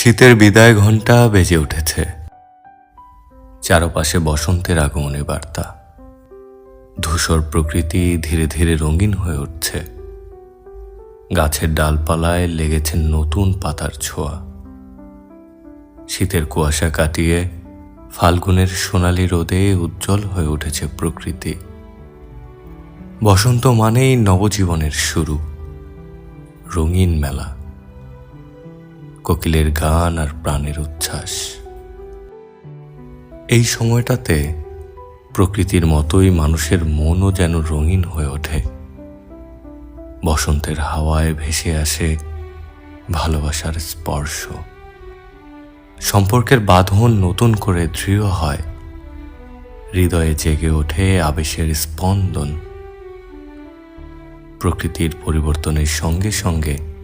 শীতের বিদায় ঘণ্টা বেজে উঠেছে। চারপাশে বসন্তের আগমনী বার্তা। ধূসর প্রকৃতি ধীরে ধীরে রঙিন হয়ে উঠছে। গাছের ডালপালায় লেগেছে নতুন পাতার ছোঁয়া। শীতের কুয়াশা কাটিয়ে ফাল্গুনের সোনালি রোদে উজ্জ্বল হয়ে উঠেছে প্রকৃতি। বসন্ত মানেই নবজীবনের শুরু, রঙিন মেলা, কোকিলের গান আর প্রাণের উচ্ছ্বাস। এই সময়টাতে প্রকৃতির মতোই মানুষের মনও যেন রঙিন হয়ে ওঠে। বসন্তের হাওয়ায় ভেসে আসে ভালোবাসার স্পর্শ। সম্পর্কের বাঁধন নতুন করে দৃঢ় হয়। হৃদয়ে জেগে ওঠে আবেশের স্পন্দন। প্রকৃতির পরিবর্তনের সঙ্গে সঙ্গে